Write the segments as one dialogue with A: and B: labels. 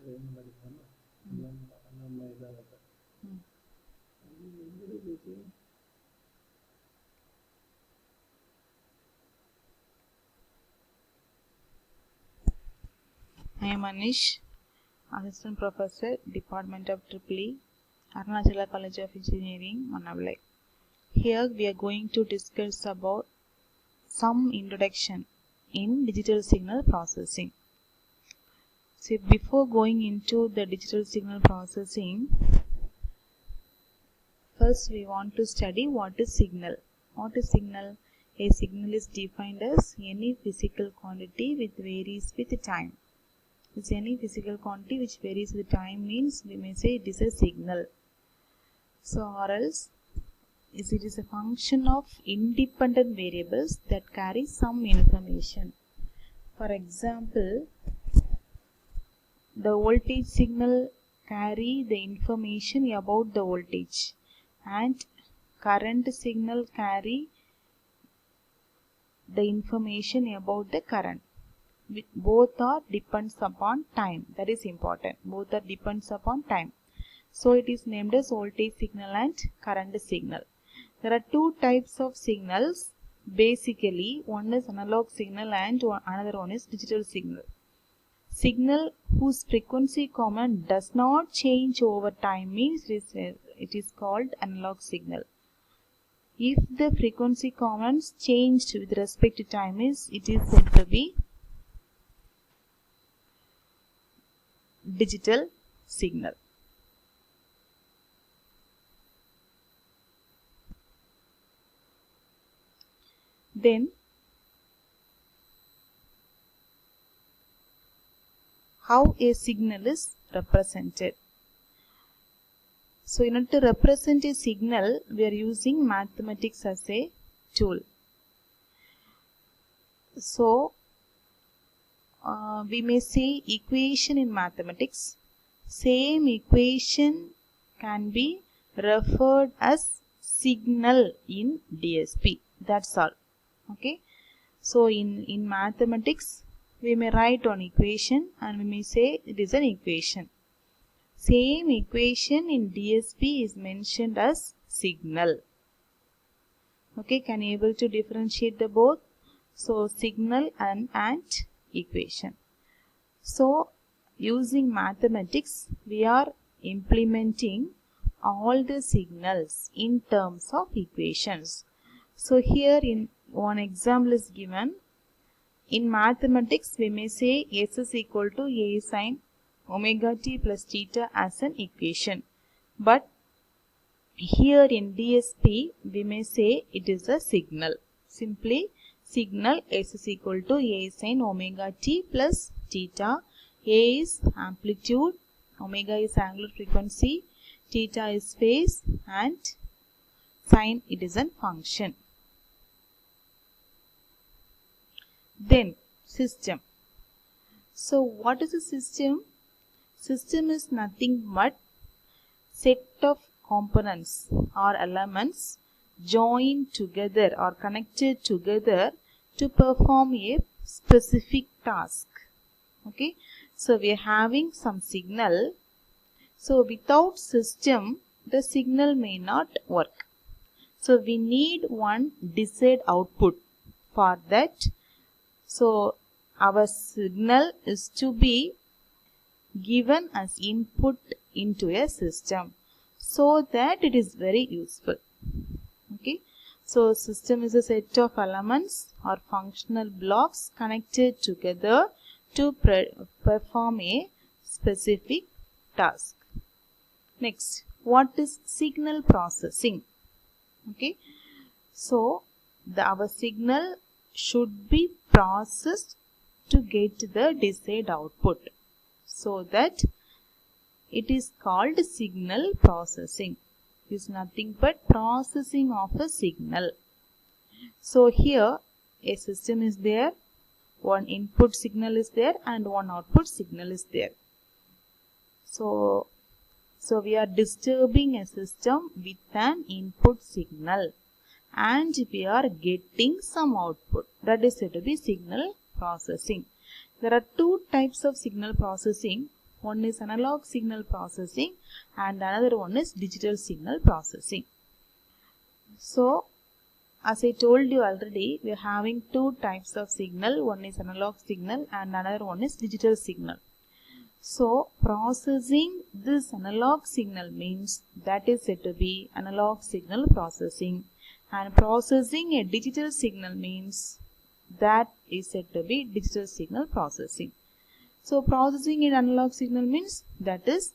A: I am Anish, Assistant Professor, Department of EEE, Arunachala College of Engineering, Manavai. Here we are going to discuss about some introduction in digital signal processing. So before going into the digital signal processing, first we want to study what is signal. What is signal? A signal is defined as any physical quantity which varies with time. It's any physical quantity which varies with time means we may say it is a signal. So or else it is a function of independent variables that carry some information. For example, the voltage signal carry the information about the voltage and current signal carry the information about the current. Both are depends upon time. That is important. Both are depends upon time. So it is named as voltage signal and current signal. There are two types of signals. Basically, one is analog signal and another one is digital signal. Signal whose frequency component does not change over time means it is called analog signal. If the frequency components changed with respect to time it is said to be digital signal. Then how a signal is represented. So in order to represent a signal, we are using mathematics as a tool. So we may say equation in mathematics. Same equation can be referred as signal in DSP. That's all. Okay. So in mathematics, we may write on equation and we may say it is an equation. Same equation in DSP is mentioned as signal. Okay, can you able to differentiate the both? So signal and equation. So using mathematics, we are implementing all the signals in terms of equations. So here in one example is given. In mathematics, we may say S is equal to A sin omega t plus theta as an equation. But here in DSP, we may say it is a signal. Simply signal S is equal to A sin omega t plus theta. A is amplitude, omega is angular frequency, theta is phase and sin it is a function. Then system. So what is a system? System is nothing but set of components or elements joined together or connected together to perform a specific task. Okay, so we are having some signal. So without system, the signal may not work. So we need one desired output for that. So our signal is to be given as input into a system so that it is very useful. Okay, so system is a set of elements or functional blocks connected together to perform a specific task. Next, what is signal processing? Okay, so our signal should be processed to get the desired output. So that it is called signal processing. It is nothing but processing of a signal. So here a system is there, one input signal is there and one output signal is there. So we are disturbing a system with an input signal and we are getting some output. That is said to be signal processing. There are two types of signal processing. One is analog signal processing and another one is digital signal processing. So, as I told you already, we are having two types of signal. One is analog signal and another one is digital signal. So, processing this analog signal means that is said to be analog signal processing, and processing a digital signal means that is said to be digital signal processing. So, processing an analog signal means that is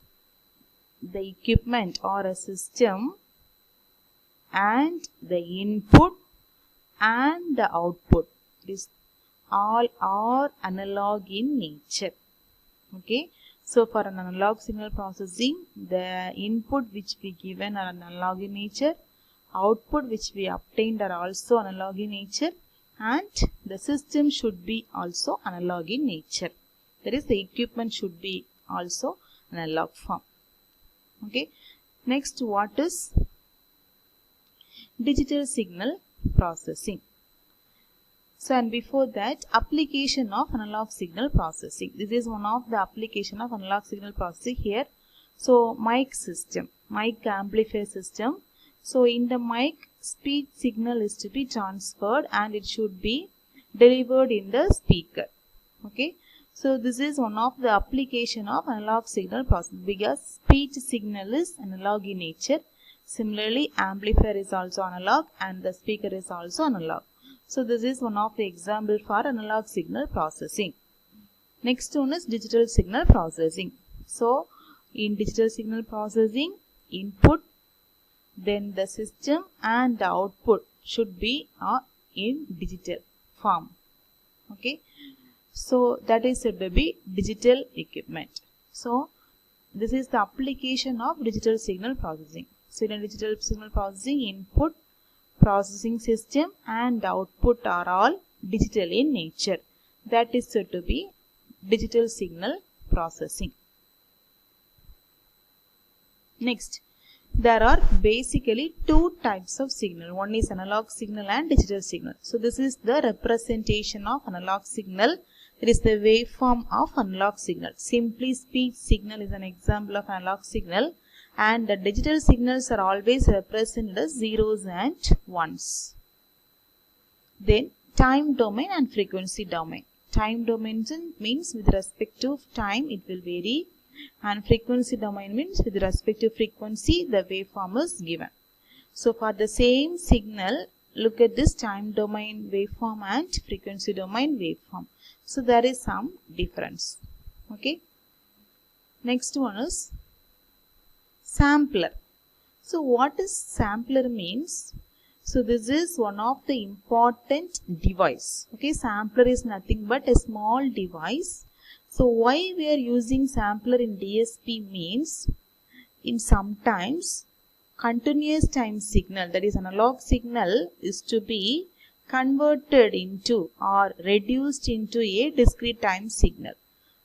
A: the equipment or a system and the input and the output. This all are analog in nature. Okay. So, for an analog signal processing, the input which we given are analog in nature, output which we obtained are also analog in nature, and the system should be also analog in nature. That is, the equipment should be also analog form. Okay. Next, what is digital signal processing? So, and before that, application of analog signal processing. This is one of the application of analog signal processing here. So, mic system, mic amplifier system. So, in the mic, speech signal is to be transferred and it should be delivered in the speaker. Okay. So, this is one of the application of analog signal processing because speech signal is analog in nature. Similarly, amplifier is also analog and the speaker is also analog. So, this is one of the example for analog signal processing. Next one is digital signal processing. So, in digital signal processing, input, then the system and the output should be in digital form. Okay. So, that is said to be digital equipment. So, this is the application of digital signal processing. So, in digital signal processing, input, processing system and output are all digital in nature. That is said to be digital signal processing. Next, there are basically two types of signal. One is analog signal and digital signal. So, this is the representation of analog signal. It is the waveform of analog signal. Simply speech signal is an example of analog signal, and the digital signals are always represented as zeros and ones. Then time domain and frequency domain. Time domain means with respect to time it will vary, and frequency domain means with respect to frequency the waveform is given. So, for the same signal, look at this time domain waveform and frequency domain waveform. So, there is some difference. Okay. Next one is sampler. So, what is sampler means? So, this is one of the important device. Okay, sampler is nothing but a small device. So, why we are using sampler in DSP means, in sometimes continuous time signal, that is analog signal, is to be converted into or reduced into a discrete time signal.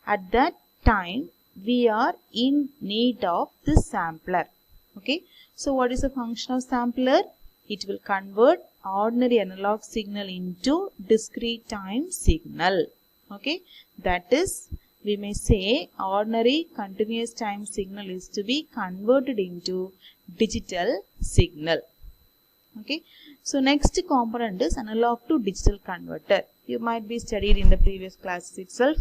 A: At that time, we are in need of this sampler. Okay. So, what is the function of sampler? It will convert ordinary analog signal into discrete time signal. Okay. That is, we may say ordinary continuous time signal is to be converted into digital signal. Okay. So, next component is analog to digital converter. You might be studied in the previous classes itself.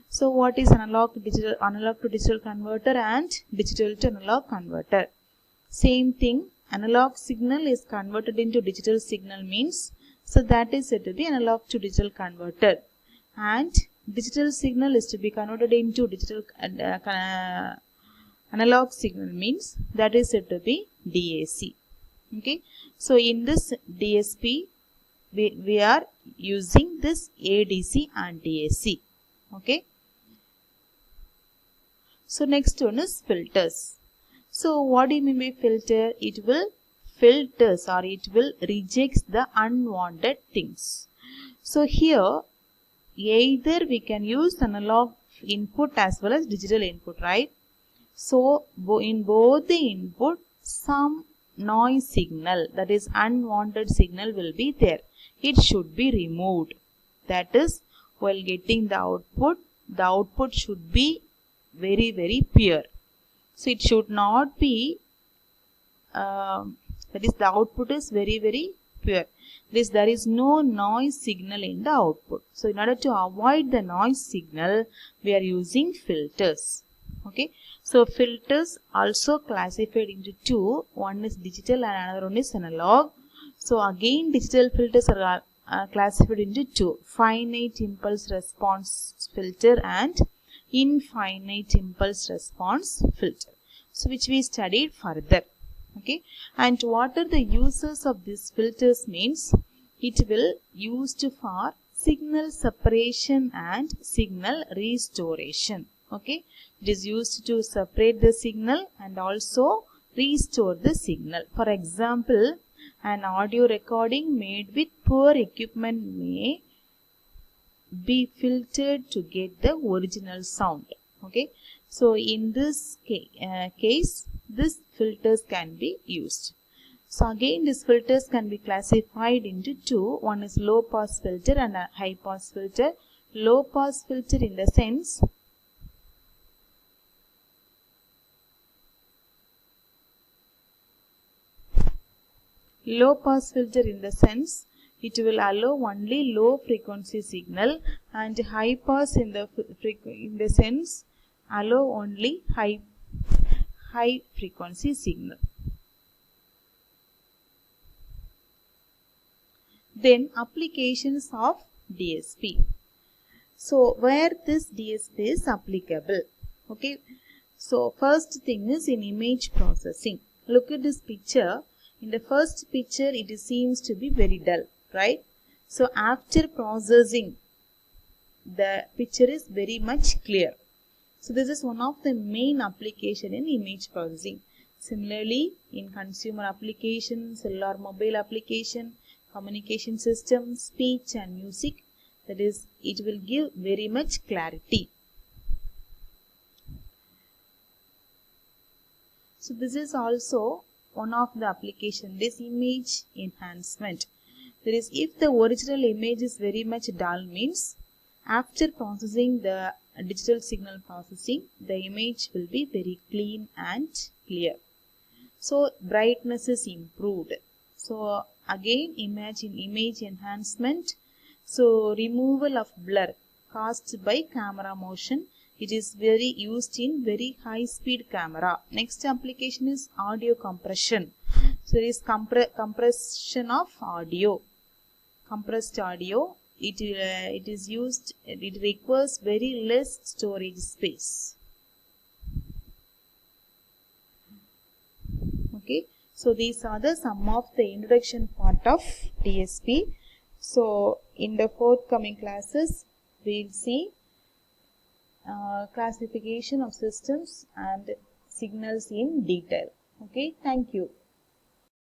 A: So, what is analog to digital converter and digital to analog converter? Same thing, analog signal is converted into digital signal means, so that is said to be analog to digital converter, and digital signal is to be converted into digital analog signal means, that is said to be DAC. Okay. So, in this DSP, we are using this ADC and DAC. Okay. So, next one is filters. So, what do you mean by filter? It will filters or it will rejects the unwanted things. So, here either we can use analog input as well as digital input, right? So, in both the input, some noise signal, that is unwanted signal, will be there. It should be removed. That is, while getting the output should be very pure. So it should not be that is, the output is very pure. There is no noise signal in the output. So in order to avoid the noise signal, we are using filters. Okay. So filters also classified into two. One is digital and another one is analog. So again, digital filters are classified into two: finite impulse response filter and infinite impulse response filter. So which we studied further. Okay, and what are the uses of these filters means it will used for signal separation and signal restoration. Okay, it is used to separate the signal and also restore the signal. For example, an audio recording made with poor equipment may be filtered to get the original sound. Okay, so in this case, these filters can be used. So again, these filters can be classified into two. One is low pass filter and a high pass filter. Low pass filter in the sense it will allow only low frequency signal, and high pass in the sense allow only high frequency signal. Then applications of DSP. So where this DSP is applicable? Okay. So first thing is in image processing. Look at this picture. In the first picture, it seems to be very dull, right? So after processing, the picture is very much clear. So this is one of the main application in image processing. Similarly, in consumer application, cellular mobile application, communication system, speech and music, that is, it will give very much clarity. So this is also one of the application, this image enhancement. That is, if the original image is very much dull means, after processing the digital signal processing, the image will be very clean and clear. So brightness is improved. So again, image enhancement. So removal of blur caused by camera motion. It is very used in very high speed camera. Next application is audio compression. So there is compression of audio. Compressed audio. It is used. It requires very less storage space. Okay, so these are the some of the introduction part of DSP. So in the forthcoming classes, we will see classification of systems and signals in detail. Okay, thank you.